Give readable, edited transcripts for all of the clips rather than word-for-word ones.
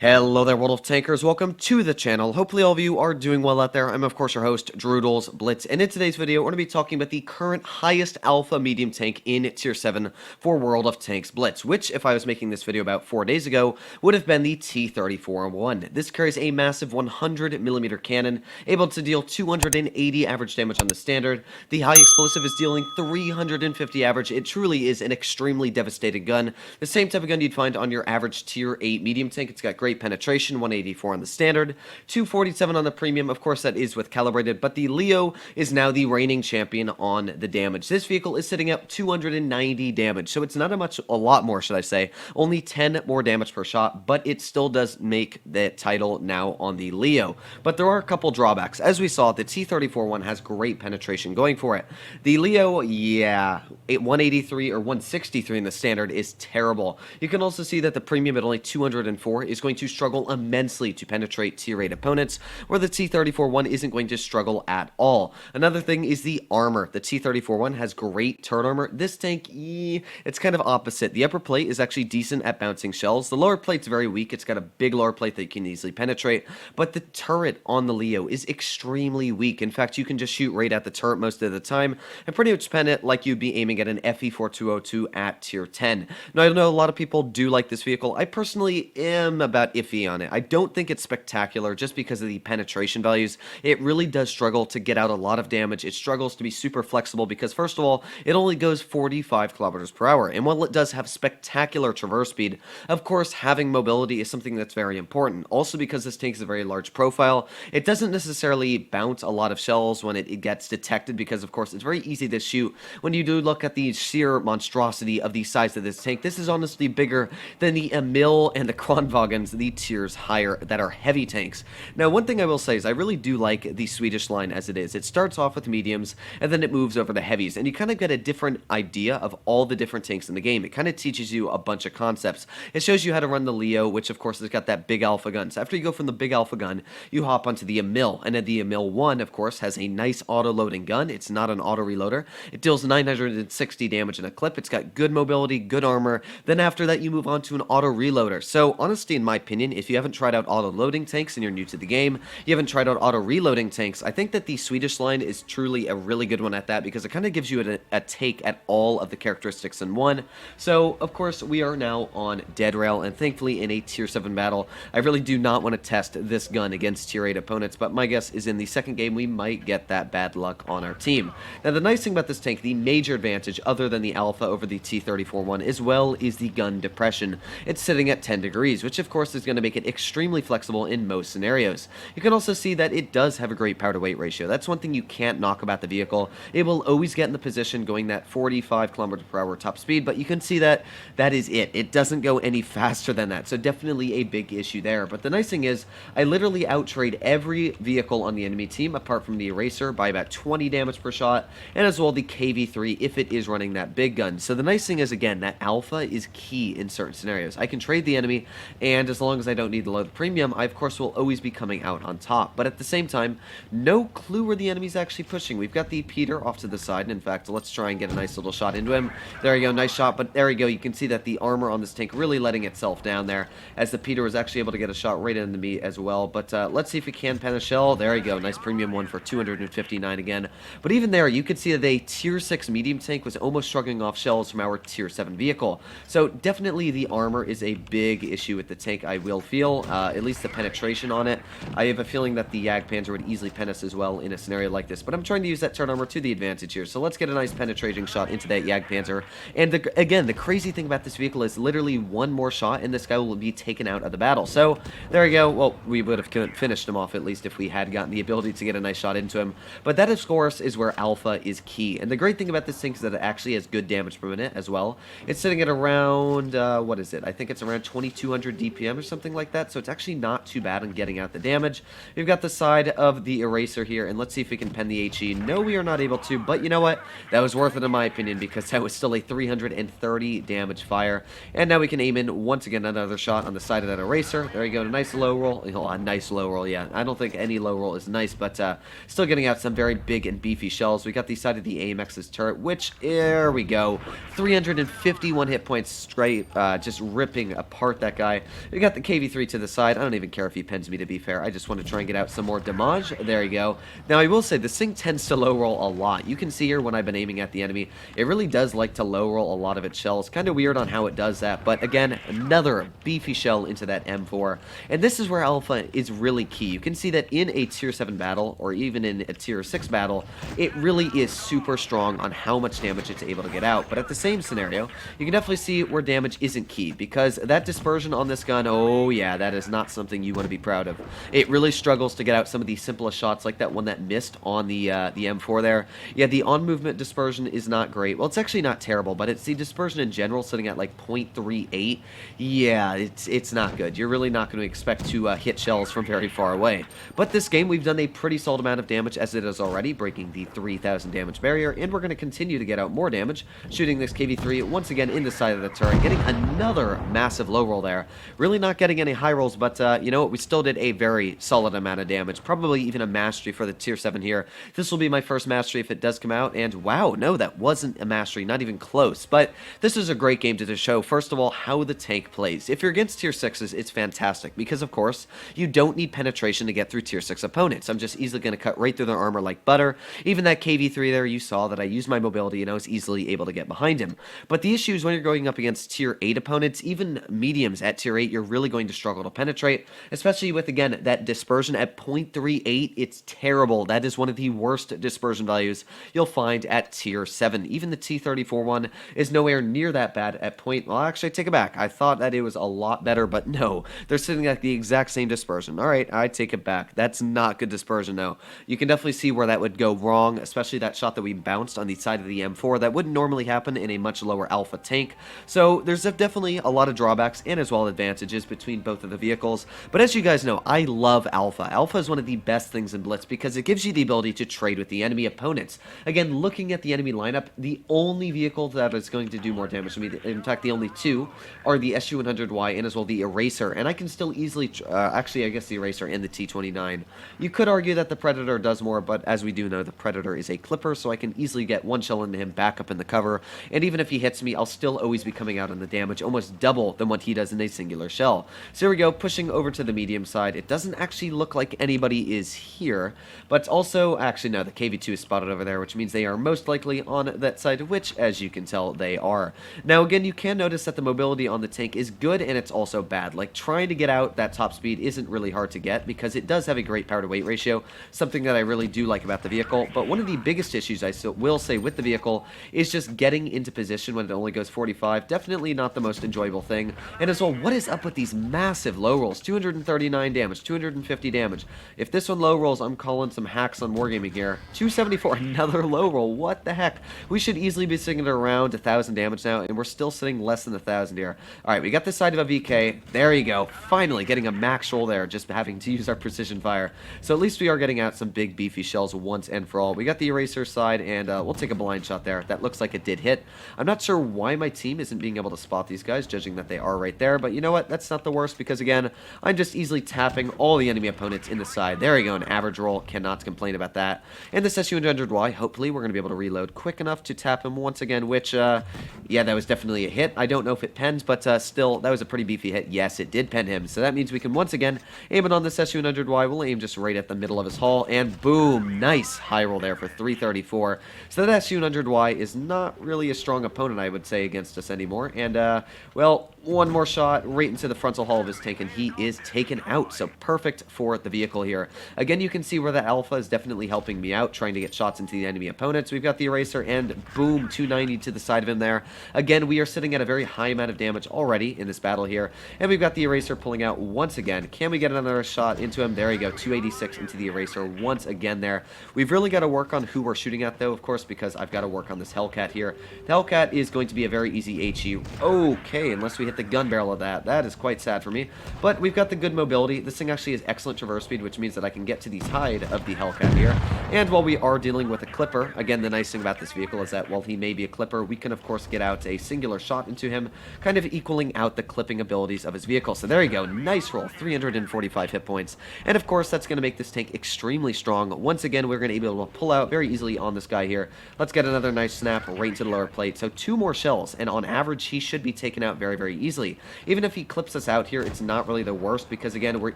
Hello there, World of Tankers. Welcome to the channel. Hopefully all of you are doing well out there. I'm, of course, your host, Drudels Blitz, and in today's video, we're going to be talking about the current highest alpha medium tank in Tier 7 for World of Tanks Blitz, which, if I was making this video about 4 days ago, would have been the T-34-1. This carries a massive 100mm cannon, able to deal 280 average damage on the standard. The high explosive is dealing 350 average. It truly is an extremely devastating gun. The same type of gun you'd find on your average Tier 8 medium tank. It's got great penetration, 184 on the standard, 247 on the premium. Of course, that is with calibrated, but the Leo is now the reigning champion on the damage. This vehicle is sitting at 290 damage, so it's not a lot more, should I say, only 10 more damage per shot, but it still does make the title now on the Leo. But there are a couple drawbacks. As we saw, the T-34-1 has great penetration going for it. The Leo, yeah, 183 or 163 in the standard is terrible. You can also see that the premium at only 204 is going to struggle immensely to penetrate Tier 8 opponents, where the T-34-1 isn't going to struggle at all. Another thing is the armor. The T-34-1 has great turret armor. This tank, it's kind of opposite. The upper plate is actually decent at bouncing shells. The lower plate's very weak. It's got a big lower plate that you can easily penetrate, but the turret on the Leo is extremely weak. In fact, you can just shoot right at the turret most of the time and pretty much pen it like you'd be aiming at an FE-4202 at Tier 10. Now, I know a lot of people do like this vehicle. I personally am about iffy on it. I don't think it's spectacular just because of the penetration values. It really does struggle to get out a lot of damage. It struggles to be super flexible because, first of all, it only goes 45 kilometers per hour. And while it does have spectacular traverse speed, of course, having mobility is something that's very important. Also, because this tank is a very large profile, it doesn't necessarily bounce a lot of shells when it gets detected because, of course, it's very easy to shoot. When you do look at the sheer monstrosity of the size of this tank, this is honestly bigger than the Emil and the Kronwagens, the tiers higher that are heavy tanks. Now, one thing I will say is I really do like the Swedish line as it is. It starts off with mediums and then it moves over to heavies, and you kind of get a different idea of all the different tanks in the game. It kind of teaches you a bunch of concepts. It shows you how to run the Leo, which of course has got that big alpha gun. So after you go from the big alpha gun, you hop onto the Emil, and then the Emil 1, of course, has a nice auto-loading gun. It's not an auto-reloader. It deals 960 damage in a clip. It's got good mobility, good armor. Then after that, you move on to an auto-reloader. So honestly, in my opinion, if you haven't tried out auto-loading tanks and you're new to the game, you haven't tried out auto-reloading tanks, I think that the Swedish line is truly a really good one at that because it kind of gives you a take at all of the characteristics in one. So, of course, we are now on Dead Rail, and thankfully in a Tier 7 battle. I really do not want to test this gun against Tier 8 opponents, but my guess is in the second game we might get that bad luck on our team. Now, the nice thing about this tank, the major advantage other than the alpha over the T-34-1 as well, is the gun depression. It's sitting at 10 degrees, which of course is going to make it extremely flexible in most scenarios. You can also see that it does have a great power to weight ratio. That's one thing you can't knock about the vehicle. It will always get in the position going that 45 kilometers per hour top speed, but you can see that that is it. It doesn't go any faster than that, so definitely a big issue there. But the nice thing is, I literally outtrade every vehicle on the enemy team, apart from the Eraser, by about 20 damage per shot, and as well the KV-3 if it is running that big gun. So the nice thing is, again, that alpha is key in certain scenarios. I can trade the enemy, and as long as I don't need to load the premium, I of course will always be coming out on top. But at the same time, no clue where the enemy's actually pushing. We've got the Peter off to the side, and in fact, let's try and get a nice little shot into him. There you go, nice shot, but there you go, you can see that the armor on this tank really letting itself down there, as the Peter was actually able to get a shot right into me as well. But let's see if we can pen a shell. There you go, nice premium one for 259 again. But even there, you could see that a Tier 6 medium tank was almost shrugging off shells from our Tier 7 vehicle. So definitely the armor is a big issue with the tank, I will feel, at least the penetration on it. I have a feeling that the Jagdpanzer would easily pen us as well in a scenario like this, but I'm trying to use that turret armor to the advantage here. So let's get a nice penetrating shot into that Jagdpanzer. And again, the crazy thing about this vehicle is literally one more shot and this guy will be taken out of the battle. So there we go. Well, we would have finished him off at least if we had gotten the ability to get a nice shot into him. But that, of course, is where alpha is key. And the great thing about this thing is that it actually has good damage per minute as well. It's sitting at around, what is it? I think it's around 2200 DPM or something like that. So it's actually not too bad on getting out the damage. We've got the side of the Eraser here, and let's see if we can pen the HE. No, we are not able to, but you know what? That was worth it in my opinion because that was still a 330 damage fire. And now we can aim in once again another shot on the side of that Eraser. There you go, a nice low roll. Oh, a nice low roll, yeah. I don't think any low roll is nice, but still getting out some very big and beefy shells. We got the side of the AMX's turret, which, there we go, 351 hit points straight, just ripping apart that guy. We got got the KV-3 to the side. I don't even care if he pins me, to be fair. I just want to try and get out some more damage. There you go. Now, I will say, this thing tends to low roll a lot. You can see here when I've been aiming at the enemy, it really does like to low roll a lot of its shells. Kind of weird on how it does that, but again, another beefy shell into that M4. And this is where Alpha is really key. You can see that in a tier 7 battle, or even in a tier 6 battle, it really is super strong on how much damage it's able to get out. But at the same scenario, you can definitely see where damage isn't key, because that dispersion on this gun, oh yeah, that is not something you want to be proud of. It really struggles to get out some of the simplest shots, like that one that missed on the M4 there. Yeah, the on-movement dispersion is not great. Well, it's actually not terrible, but it's the dispersion in general sitting at like 0.38. Yeah, it's not good. You're really not going to expect to hit shells from very far away. But this game, we've done a pretty solid amount of damage as it is already, breaking the 3,000 damage barrier, and we're going to continue to get out more damage, shooting this KV-3 once again in the side of the turret, getting another massive low roll there. Really not getting any high rolls, but you know what, we still did a very solid amount of damage, probably even a mastery for the tier 7 here. This will be my first mastery if it does come out, and wow, no, that wasn't a mastery, not even close. But this is a great game to show, first of all, how the tank plays. If you're against tier 6s, it's fantastic, because of course, you don't need penetration to get through tier 6 opponents. I'm just easily going to cut right through their armor like butter. Even that KV-3 there, you saw that I used my mobility and I was easily able to get behind him. But the issue is when you're going up against tier 8 opponents, even mediums at tier 8, you're really going to struggle to penetrate, especially with, again, that dispersion at 0.38. It's terrible. That is one of the worst dispersion values you'll find at tier 7. Even the T-34 one is nowhere near that bad at well, actually, I take it back. I thought that it was a lot better, but no. They're sitting at the exact same dispersion. All right, I take it back. That's not good dispersion, though. You can definitely see where that would go wrong, especially that shot that we bounced on the side of the M4. That wouldn't normally happen in a much lower alpha tank. So there's definitely a lot of drawbacks and as well advantages between both of the vehicles. But as you guys know, I love Alpha. Alpha is one of the best things in Blitz because it gives you the ability to trade with the enemy opponents. Again, looking at the enemy lineup, the only vehicle that is going to do more damage to me, in fact, the only two, are the SU-100Y and as well the Eraser. And I can still easily, actually, I guess the Eraser and the T-29. You could argue that the Predator does more, but as we do know, the Predator is a clipper, so I can easily get one shell into him back up in the cover. And even if he hits me, I'll still always be coming out on the damage, almost double than what he does in a singular shell. So here we go, pushing over to the medium side. It doesn't actually look like anybody is here, but also, actually no, the KV-2 is spotted over there, which means they are most likely on that side, which, as you can tell, they are. Now again, you can notice that the mobility on the tank is good and it's also bad. Like, trying to get out that top speed isn't really hard to get because it does have a great power to weight ratio, something that I really do like about the vehicle. But one of the biggest issues I still will say with the vehicle is just getting into position when it only goes 45. Definitely not the most enjoyable thing. And as well, what is up with these massive low rolls? 239 damage, 250 damage. If this one low rolls, I'm calling some hacks on Wargaming here. 274, another low roll. What the heck? We should easily be sitting at around 1,000 damage now, and we're still sitting less than 1,000 here. Alright, we got this side of a VK. There you go. Finally getting a max roll there, just having to use our precision fire. So at least we are getting out some big beefy shells once and for all. We got the Eraser side, and we'll take a blind shot there. That looks like it did hit. I'm not sure why my team isn't being able to spot these guys, judging that they are right there, but you know what? That's not the worst, because again, I'm just easily tapping all the enemy opponents in the side. There you go, an average roll. Cannot complain about that. And this SU-100Y, hopefully we're going to be able to reload quick enough to tap him once again, which, yeah, that was definitely a hit. I don't know if it pens, but still, that was a pretty beefy hit. Yes, it did pen him, so that means we can once again aim it on this SU-100Y. We'll aim just right at the middle of his hull, and boom, nice high roll there for 334. So that SU-100Y is not really a strong opponent, I would say, against us anymore. And, well, one more shot right into the frontal hull of his tank, and he is taken out. So perfect for the vehicle here. Again, you can see where the Alpha is definitely helping me out, trying to get shots into the enemy opponents. We've got the Eraser, and boom, 290 to the side of him there. Again, we are sitting at a very high amount of damage already in this battle here, and we've got the Eraser pulling out once again. Can we get another shot into him? There you go, 286 into the Eraser once again there. We've really got to work on who we're shooting at, though, of course, because I've got to work on this Hellcat here. The Hellcat is going to be a very easy HE. Okay, unless we hit the gun barrel of that. That is quite sad for me, but we've got the good mobility. This thing actually has excellent traverse speed, which means that I can get to the side of the Hellcat here. And while we are dealing with a clipper, again, the nice thing about this vehicle is that while he may be a clipper, we can of course get out a singular shot into him, kind of equaling out the clipping abilities of his vehicle. So there you go, nice roll, 345 hit points. And of course, that's going to make this tank extremely strong. Once again, we're going to be able to pull out very easily on this guy here. Let's get another nice snap right into the lower plate. So 2 more shells, and on average, he should be taken out very, very easily. Even if he clips us out here, it's not really the worst because, again, we're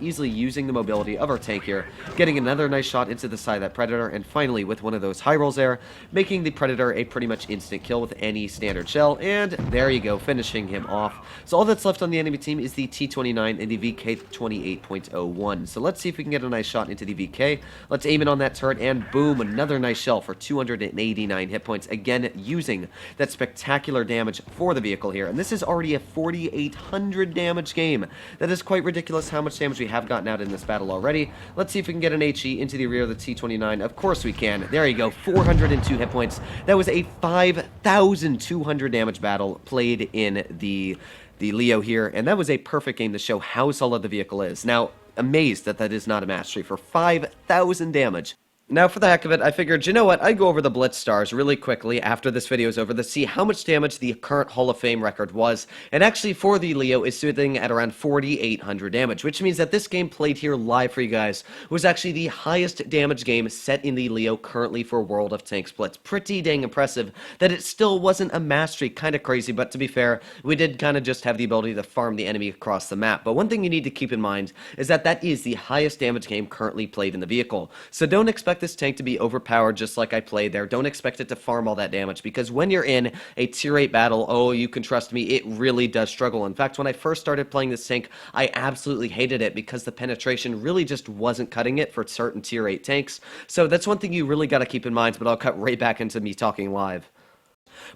easily using the mobility of our tank here, getting another nice shot into the side of that Predator, and finally, with one of those high rolls there, making the Predator a pretty much instant kill with any standard shell, and there you go, finishing him off. So all that's left on the enemy team is the T-29 and the VK-28.01. So let's see if we can get a nice shot into the VK. Let's aim it on that turret, and boom, another nice shell for 289 hit points, again, using that spectacular damage for the vehicle here. And this is already a 4,800 damage game. That is quite ridiculous how much damage we have gotten out in this battle already. Let's see if we can get an HE into the rear of the T-29. Of course we can. There you go, 402 hit points. That was a 5,200 damage battle played in the Leo here, and that was a perfect game to show how solid the vehicle is. Now, amazed that that is not a mastery for 5,000 damage. Now, for the heck of it, I figured, you know what, I'd go over the Blitz stars really quickly after this video is over to see how much damage the current Hall of Fame record was, and actually for the Leo is sitting at around 4,800 damage, which means that this game played here live for you guys was actually the highest damage game set in the Leo currently for World of Tanks Blitz. Pretty dang impressive that it still wasn't a mastery, kind of crazy, but to be fair, we did kind of just have the ability to farm the enemy across the map. But one thing you need to keep in mind is that that is the highest damage game currently played in the vehicle, so don't expect this tank to be overpowered just like I played there. Don't expect it to farm all that damage, because when you're in a tier 8 battle, oh, you can trust me, it really does struggle. In fact, when I first started playing this tank, I absolutely hated it because the penetration really just wasn't cutting it for certain tier 8 tanks. So that's one thing you really got to keep in mind, but I'll cut right back into me talking live.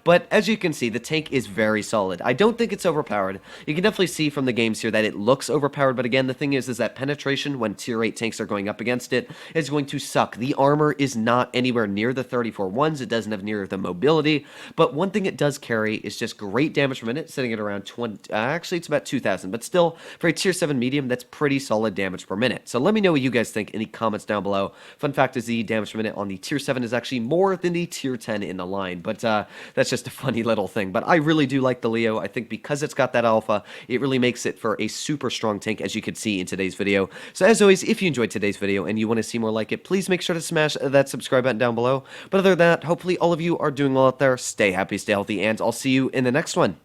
But as you can see, the tank is very solid. I don't think it's overpowered. You can definitely see from the games here that it looks overpowered, but again, the thing is that penetration when tier 8 tanks are going up against it is going to suck. The armor is not anywhere near the 34 ones. It doesn't have near the mobility, but one thing it does carry is just great damage per minute, sitting at around 20, actually it's about 2,000, but still, for a tier 7 medium, that's pretty solid damage per minute. So let me know what you guys think in the comments down below. Fun fact is the damage per minute on the tier 7 is actually more than the tier 10 in the line, but that's just a funny little thing. But I really do like the Leo. I think because it's got that alpha, it really makes it for a super strong tank, as you could see in today's video. So as always, if you enjoyed today's video and you want to see more like it, please make sure to smash that subscribe button down below. But other than that, hopefully all of you are doing well out there. Stay happy, stay healthy, and I'll see you in the next one.